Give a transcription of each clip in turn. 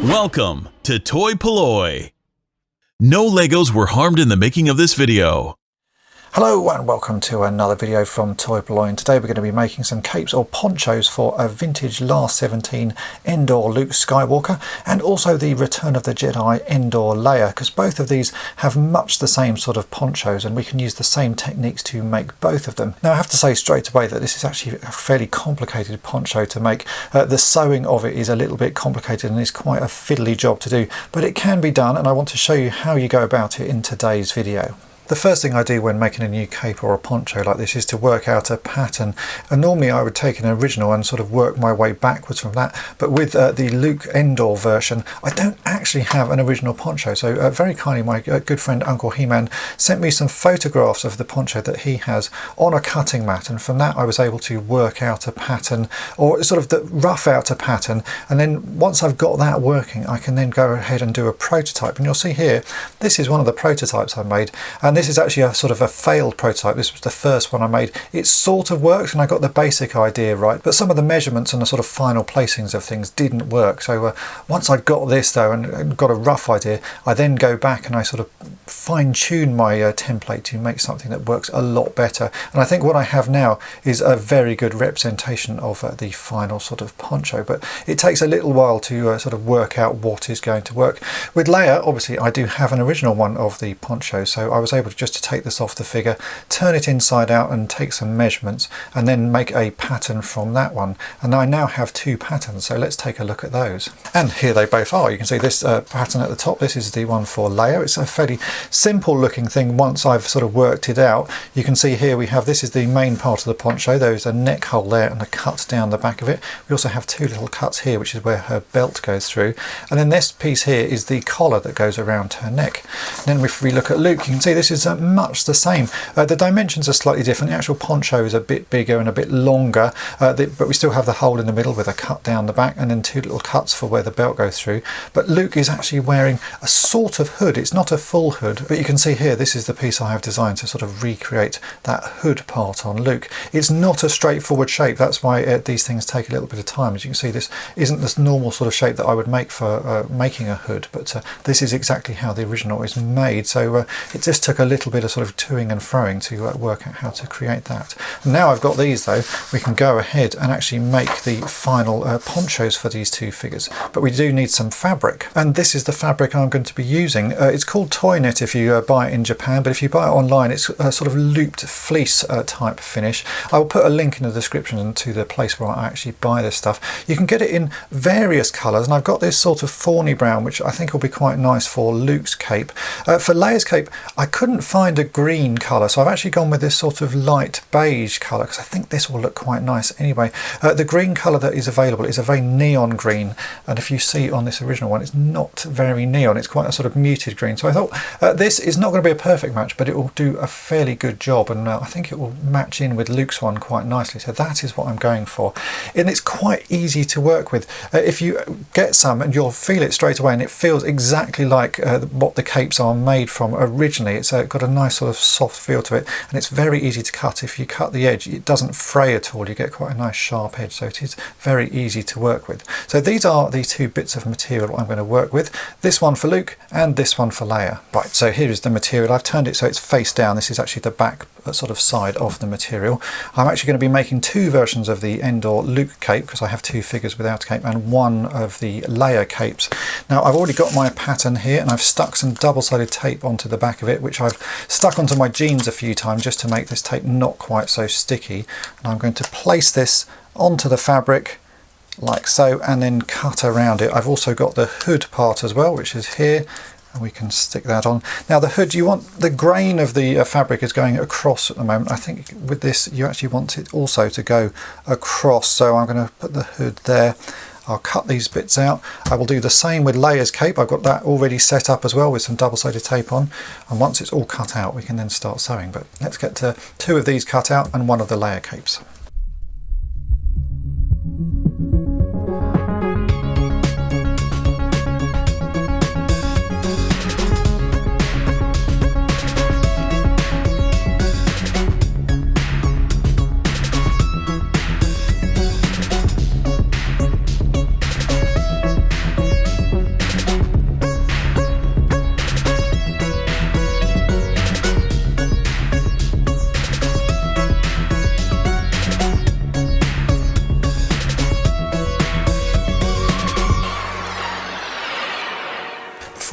Welcome to toy-polloi. No Legos were harmed in the making of this video. Hello and welcome to another video from toy-polloi, and today we're going to be making some capes or ponchos for a vintage Last 17 Endor Luke Skywalker and also the Return of the Jedi Endor Leia, because both of these have much the same sort of ponchos and we can use the same techniques to make both of them. Now I have to say straight away that this is actually a fairly complicated poncho to make. The sewing of it is a little bit complicated and is quite a fiddly job to do, but it can be done, and I want to show you how you go about it in today's video. The first thing I do when making a new cape or a poncho like this is to work out a pattern, and normally I would take an original and sort of work my way backwards from that, but with the Luke Endor version I don't actually have an original poncho, so very kindly my good friend Uncle He-Man sent me some photographs of the poncho that he has on a cutting mat, and from that I was able to work out a pattern, or sort of rough out a pattern, and then once I've got that working I can then go ahead and do a prototype. And you'll see here, this is one of the prototypes I made, and this is actually a sort of a failed prototype. This was the first one I made. It sort of worked and I got the basic idea right, but some of the measurements and the sort of final placings of things didn't work. So once I got this though and got a rough idea, I then go back and I sort of fine-tune my template to make something that works a lot better. And I think what I have now is a very good representation of the final sort of poncho, but it takes a little while to sort of work out what is going to work. With Leia, obviously I do have an original one of the poncho, so I was able to just to take this off the figure, turn it inside out and take some measurements and then make a pattern from that one. And I now have two patterns, so let's take a look at those. And here they both are. You can see this pattern at the top. This is the one for Leia. It's a fairly simple looking thing once I've sort of worked it out. You can see here we have, this is the main part of the poncho. There is a neck hole there and a cut down the back of it. We also have two little cuts here, which is where her belt goes through. And then this piece here is the collar that goes around her neck. And then if we look at Luke, you can see this is much the same. The dimensions are slightly different. The actual poncho is a bit bigger and a bit longer, but we still have the hole in the middle with a cut down the back and then two little cuts for where the belt goes through. But Luke is actually wearing a sort of hood. It's not a full hood, but you can see here this is the piece I have designed to sort of recreate that hood part on Luke. It's not a straightforward shape. That's why these things take a little bit of time. As you can see, this isn't this normal sort of shape that I would make for making a hood, but this is exactly how the original is made. So it just took a little bit of sort of toing and froing to work out how to create that. And now I've got these though, we can go ahead and actually make the final ponchos for these two figures, but we do need some fabric, and this is the fabric I'm going to be using. It's called toy knit if you buy it in Japan, but if you buy it online it's a sort of looped fleece type finish. I will put a link in the description to the place where I actually buy this stuff. You can get it in various colours, and I've got this sort of thorny brown which I think will be quite nice for Luke's cape. For Leia's cape I couldn't find a green colour, so I've actually gone with this sort of light beige colour because I think this will look quite nice anyway. The green colour that is available is a very neon green, and if you see on this original one it's not very neon, it's quite a sort of muted green. So I thought this is not going to be a perfect match, but it will do a fairly good job, and I think it will match in with Luke's one quite nicely. So that is what I'm going for, and it's quite easy to work with. If you get some and you'll feel it straight away, and it feels exactly like what the capes are made from originally. It's got a nice sort of soft feel to it, and it's very easy to cut. If you cut the edge it doesn't fray at all, you get quite a nice sharp edge, so it is very easy to work with. So these are the two bits of material I'm going to work with, this one for Luke and this one for Leia. Right, so here is the material. I've turned it so it's face down. This is actually the back sort of side of the material. I'm actually going to be making two versions of the Endor Luke cape because I have two figures without a cape and one of the Leia capes. Now I've already got my pattern here, and I've stuck some double-sided tape onto the back of it, which I've stuck onto my jeans a few times just to make this tape not quite so sticky. And I'm going to place this onto the fabric like so and then cut around it. I've also got the hood part as well, which is here, and we can stick that on. Now the hood, you want the grain of the fabric is going across at the moment. I think with this you actually want it also to go across, so I'm going to put the hood there. I'll cut these bits out. I will do the same with Leia's cape. I've got that already set up as well with some double-sided tape on, and once it's all cut out we can then start sewing. But let's get to two of these cut out and one of the Leia capes.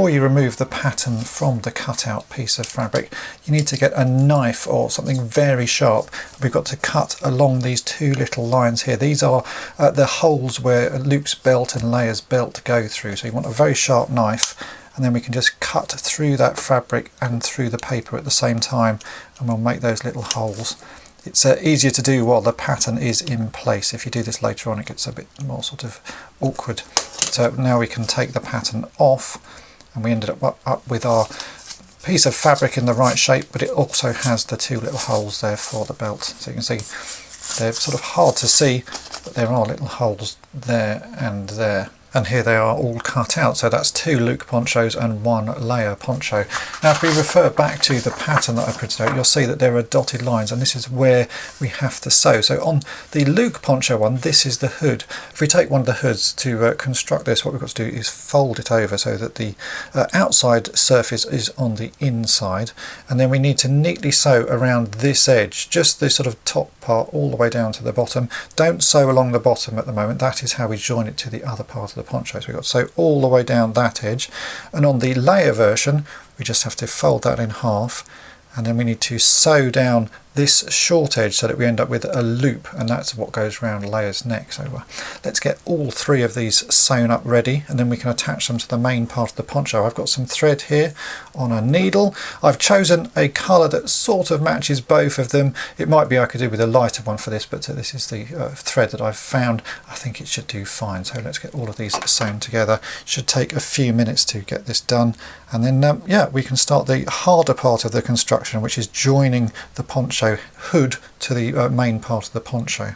before you remove the pattern from the cutout piece of fabric, you need to get a knife or something very sharp. We've got to cut along these two little lines here. These are the holes where Luke's belt and Leia's belt go through. So you want a very sharp knife, and then we can just cut through that fabric and through the paper at the same time, and we'll make those little holes. It's easier to do while the pattern is in place. If you do this later on, it gets a bit more sort of awkward. So now we can take the pattern off, and we ended up with our piece of fabric in the right shape, but it also has the two little holes there for the belt. So you can see they're sort of hard to see, but there are little holes there and there. And here they are all cut out. So that's 2 Luke ponchos and 1 Leia poncho. Now if we refer back to the pattern that I printed out, you'll see that there are dotted lines, and this is where we have to sew. So on the Luke poncho one, this is the hood. If we take one of the hoods to construct this, what we've got to do is fold it over so that the outside surface is on the inside, and then we need to neatly sew around this edge, just this sort of top part all the way down to the bottom. Don't sew along the bottom at the moment. That is how we join it to the other part of the poncho. So we've got to sew all the way down that edge, and on the Leia version we just have to fold that in half, and then we need to sew down this short edge so that we end up with a loop, and that's what goes around Leia's neck. So let's get all 3 of these sewn up ready, and then we can attach them to the main part of the poncho. I've got some thread here on a needle. I've chosen a colour that sort of matches both of them. It might be I could do with a lighter one for this, but this is the thread that I've found. I think it should do fine. So let's get all of these sewn together. It should take a few minutes to get this done, and then yeah, we can start the harder part of the construction, which is joining the poncho hood to the main part of the poncho.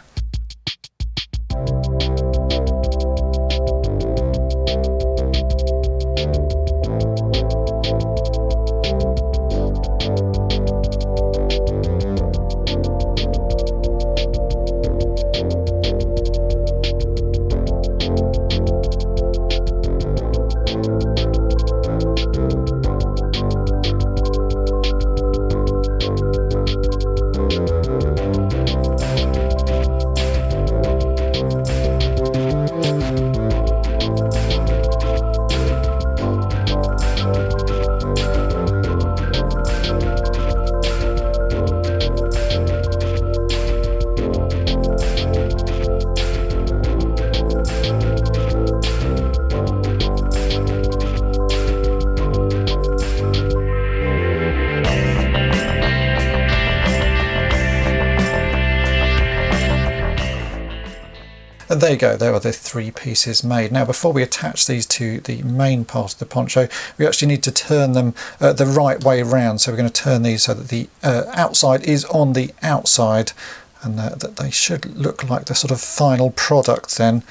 And there you go, there are the 3 pieces made. Now before we attach these to the main part of the poncho, we actually need to turn them the right way around. So we're going to turn these so that the outside is on the outside, and that they should look like the sort of final product then.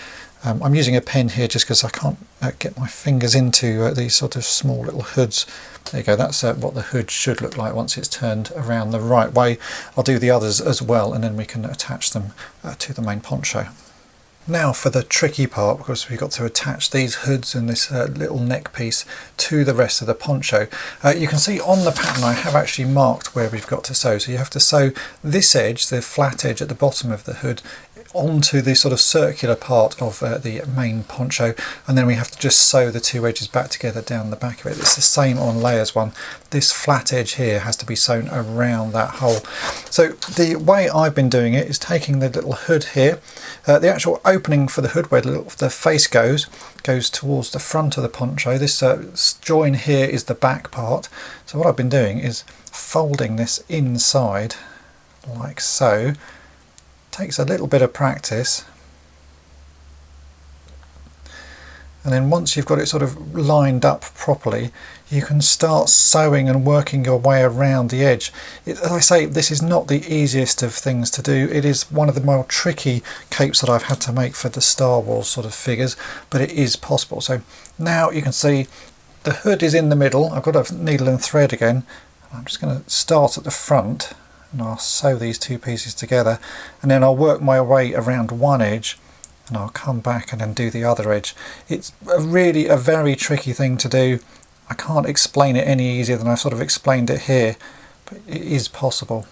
I'm using a pen here just because I can't get my fingers into these sort of small little hoods. There you go, that's what the hood should look like once it's turned around the right way. I'll do the others as well, and then we can attach them to the main poncho. Now for the tricky part, because we've got to attach these hoods and this little neck piece to the rest of the poncho. You can see on the pattern I have actually marked where we've got to sew. So you have to sew this edge, the flat edge at the bottom of the hood, onto the sort of circular part of the main poncho, and then we have to just sew the 2 edges back together down the back of it. It's the same on Leia's one. This flat edge here has to be sewn around that hole. So the way I've been doing it is taking the little hood here, the actual opening for the hood where the face goes towards the front of the poncho. This join here is the back part. So what I've been doing is folding this inside like so. Takes a little bit of practice, and then once you've got it sort of lined up properly, you can start sewing and working your way around the edge. As I say, this is not the easiest of things to do. It is one of the more tricky capes that I've had to make for the Star Wars sort of figures, but it is possible. So now you can see the hood is in the middle. I've got a needle and thread again. I'm just going to start at the front, and I'll sew these 2 pieces together, and then I'll work my way around one edge, and I'll come back and then do the other edge. It's really a very tricky thing to do. I can't explain it any easier than I've sort of explained it here, but it is possible.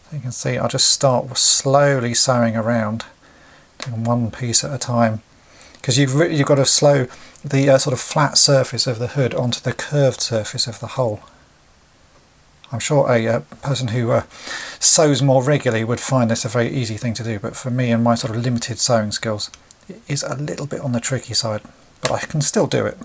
So you can see I'll just start slowly sewing around, doing one piece at a time. because you've got to slow the sort of flat surface of the hood onto the curved surface of the hole. I'm sure a person who sews more regularly would find this a very easy thing to do, but for me and my sort of limited sewing skills, it is a little bit on the tricky side, but I can still do it.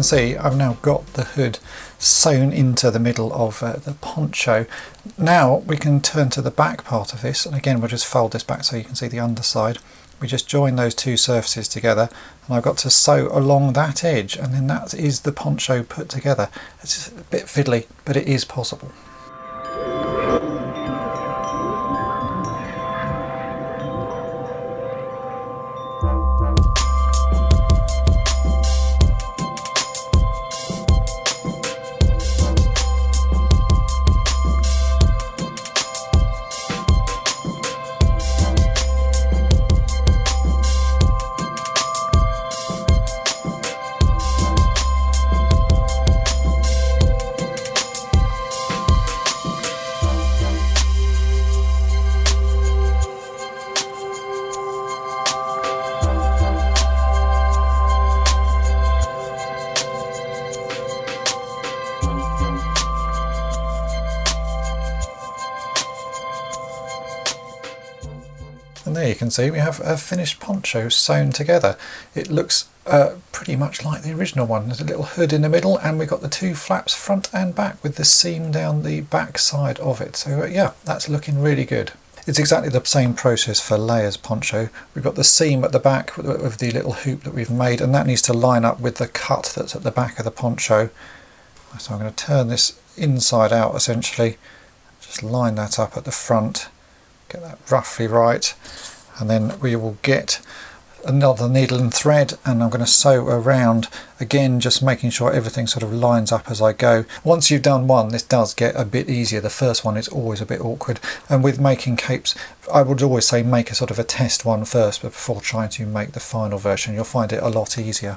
See, I've now got the hood sewn into the middle of the poncho. Now we can turn to the back part of this, and again we'll just fold this back so you can see the underside. We just join those two surfaces together, and I've got to sew along that edge, and then that is the poncho put together. It's a bit fiddly, but it is possible. And there you can see we have a finished poncho sewn together. It looks pretty much like the original one. There's a little hood in the middle, and we've got the two flaps front and back with the seam down the back side of it. So yeah, that's looking really good. It's exactly the same process for Leia's poncho. We've got the seam at the back of the little hoop that we've made, and that needs to line up with the cut that's at the back of the poncho. So I'm going to turn this inside out essentially, just line that up at the front, get that roughly right, and then we will get another needle and thread, and I'm going to sew around again, just making sure everything sort of lines up as I go. Once you've done one, this does get a bit easier. The first one is always a bit awkward, and with making capes I would always say make a sort of a test one first before trying to make the final version. You'll find it a lot easier.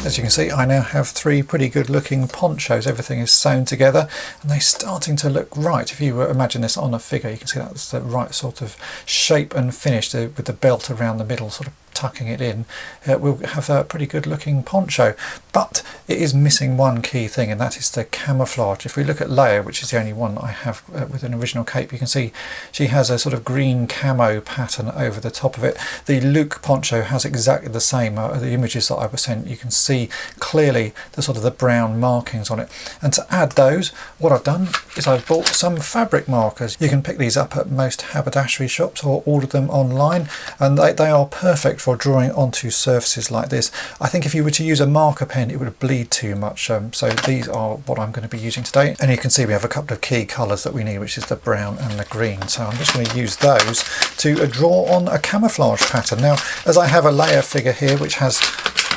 As you can see, I now have three pretty good looking ponchos. Everything is sewn together and they're starting to look right. If you imagine this on a figure, you can see that's the right sort of shape and finish with the belt around the middle, sort of tucking it in, we'll have a pretty good looking poncho. But it is missing one key thing, and that is the camouflage. If we look at Leia, which is the only one that I have with an original cape, you can see she has a sort of green camo pattern over the top of it. The Luke poncho has exactly the same. The images that I was sent, you can see clearly the sort of the brown markings on it. And to add those, what I've done is I've bought some fabric markers. You can pick these up at most haberdashery shops or order them online, and they are perfect for drawing onto surfaces like this. I think if you were to use a marker pen, it would bleed too much, so these are what I'm going to be using today. And you can see we have a couple of key colours that we need, which is the brown and the green, so I'm just going to use those to draw on a camouflage pattern. Now, as I have a Leia figure here which has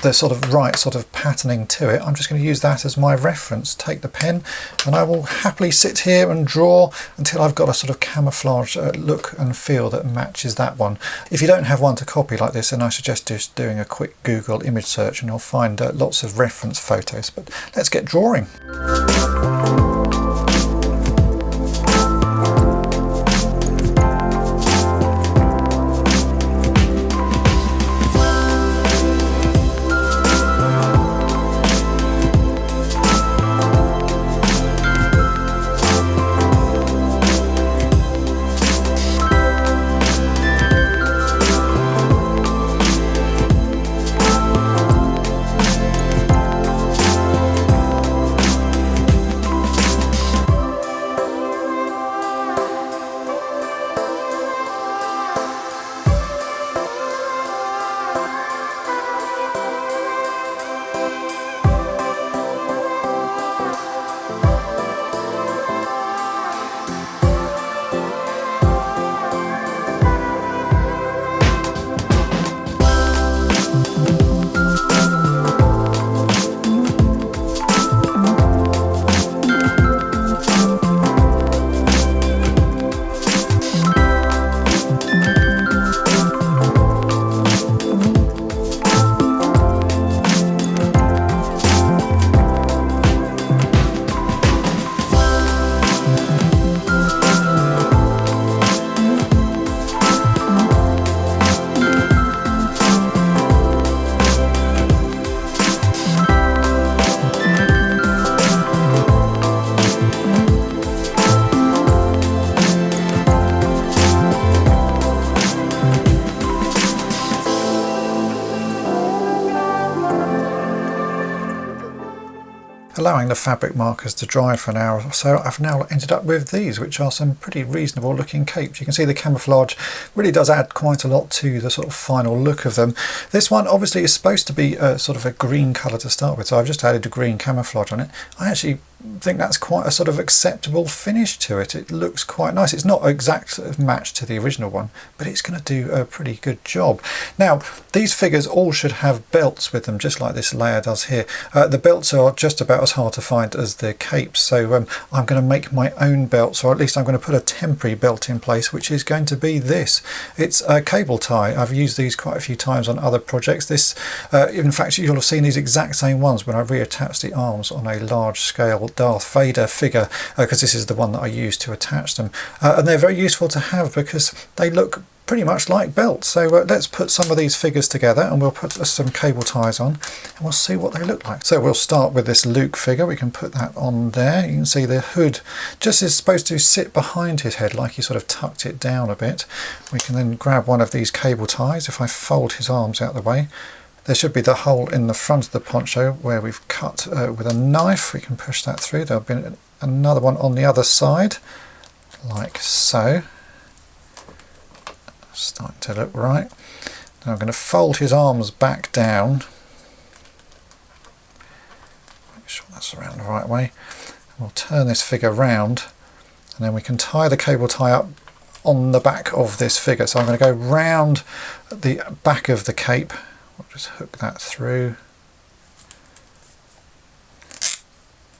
the sort of right sort of patterning to it, I'm just going to use that as my reference. Take the pen and I will happily sit here and draw until I've got a sort of camouflage look and feel that matches that one. If you don't have one to copy like this, then I suggest just doing a quick Google image search and you'll find lots of reference photos. But let's get drawing. Allowing the fabric markers to dry for an hour or so, I've now ended up with these, which are some pretty reasonable looking capes. You can see the camouflage really does add quite a lot to the sort of final look of them. This one obviously is supposed to be sort of a green colour to start with, so I've just added a green camouflage on it. I actually think that's quite a sort of acceptable finish to it. It looks quite nice. It's not an exact sort of match to the original one, but it's going to do a pretty good job. Now, these figures all should have belts with them, just like this Leia does here. The belts are just about as hard to find as the capes, so I'm going to make my own belts, or at least I'm going to put a temporary belt in place, which is going to be this. It's a cable tie. I've used these quite a few times on other projects. This, in fact, you'll have seen these exact same ones when I reattached the arms on a large scale Darth Vader figure, because this is the one that I used to attach them, and they're very useful to have because they look pretty much like belts. So let's put some of these figures together and we'll put some cable ties on and we'll see what they look like. So we'll start with this Luke figure. We can put that on there. You can see the hood just is supposed to sit behind his head, like he sort of tucked it down a bit. We can then grab one of these cable ties. If I fold his arms out of the way, there should be the hole in the front of the poncho where we've cut with a knife. We can push that through. There'll be another one on the other side, like so. Starting to look right. Now I'm going to fold his arms back down. Make sure that's around the right way. We'll turn this figure round and then we can tie the cable tie up on the back of this figure. So I'm going to go round the back of the cape. We'll just hook that through.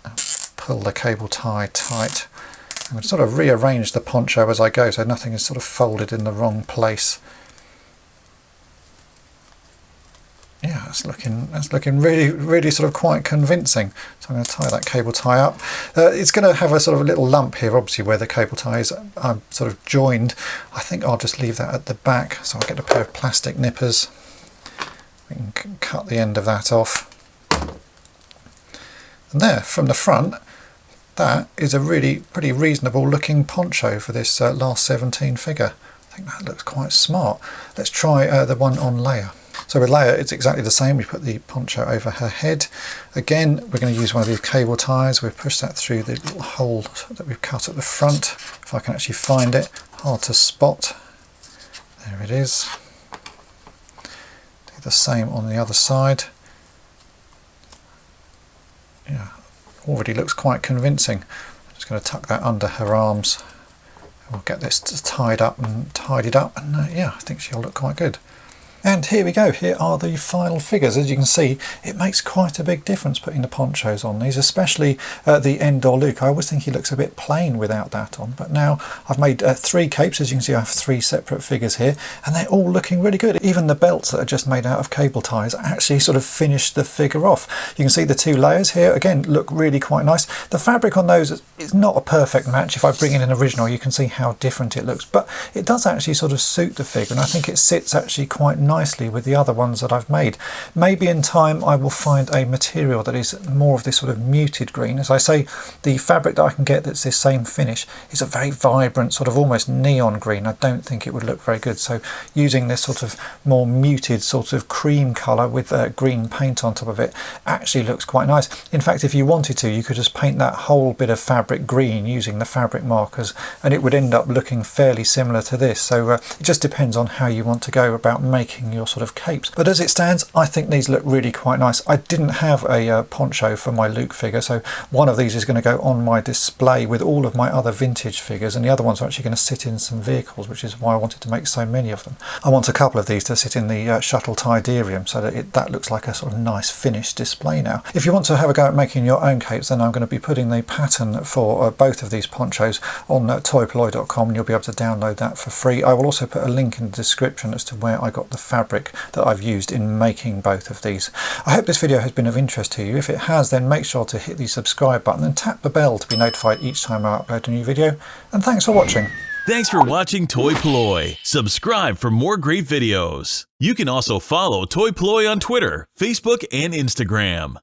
And pull the cable tie tight. I'm going to sort of rearrange the poncho as I go so nothing is sort of folded in the wrong place. Yeah, that's looking really sort of quite convincing. So I'm going to tie that cable tie up. It's going to have a sort of a little lump here, obviously, where the cable ties are sort of joined. I think I'll just leave that at the back. So I'll get a pair of plastic nippers We can cut the end of that off. And there, from the front, that is a really pretty reasonable looking poncho for this last 17 figure. I think that looks quite smart. Let's try the one on Leia. So with Leia, it's exactly the same. We put the poncho over her head. Again, we're going to use one of these cable ties. We've pushed that through the little hole that we've cut at the front. If I can actually find it, hard to spot. There it is. Do the same on the other side. Yeah, already looks quite convincing. I'm just going to tuck that under her arms. We'll get this tied up and tidied up, and yeah, I think she'll look quite good. And here we go, here are the final figures. As you can see, it makes quite a big difference putting the ponchos on these, especially the Endor Luke. I always think he looks a bit plain without that on, but now I've made 3 capes. As you can see, I have 3 separate figures here, and they're all looking really good. Even the belts that are just made out of cable ties actually sort of finish the figure off. You can see the 2 layers here, again, look really quite nice. The fabric on those is not a perfect match. If I bring in an original, you can see how different it looks, but it does actually sort of suit the figure, and I think it sits actually quite nicely with the other ones that I've made. Maybe in time I will find a material that is more of this sort of muted green. As I say, the fabric that I can get that's this same finish is a very vibrant sort of almost neon green. I don't think it would look very good, so using this sort of more muted sort of cream colour with green paint on top of it actually looks quite nice. In fact, if you wanted to, you could just paint that whole bit of fabric green using the fabric markers, and it would end up looking fairly similar to this. So it just depends on how you want to go about making your sort of capes. But as it stands, I think these look really quite nice. I didn't have a poncho for my Luke figure, so one of these is going to go on my display with all of my other vintage figures, and the other ones are actually going to sit in some vehicles, which is why I wanted to make so many of them. I want a couple of these to sit in the shuttle Tidarium, so that that looks like a sort of nice finished display now. If you want to have a go at making your own capes, then I'm going to be putting the pattern for both of these ponchos on toy-polloi.com, and you'll be able to download that for free. I will also put a link in the description as to where I got the fabric that I've used in making both of these. I hope this video has been of interest to you. If it has, then make sure to hit the subscribe button and tap the bell to be notified each time I upload a new video. And thanks for watching. Thanks for watching toy-polloi. Subscribe for more great videos. You can also follow toy-polloi on Twitter, Facebook, and Instagram.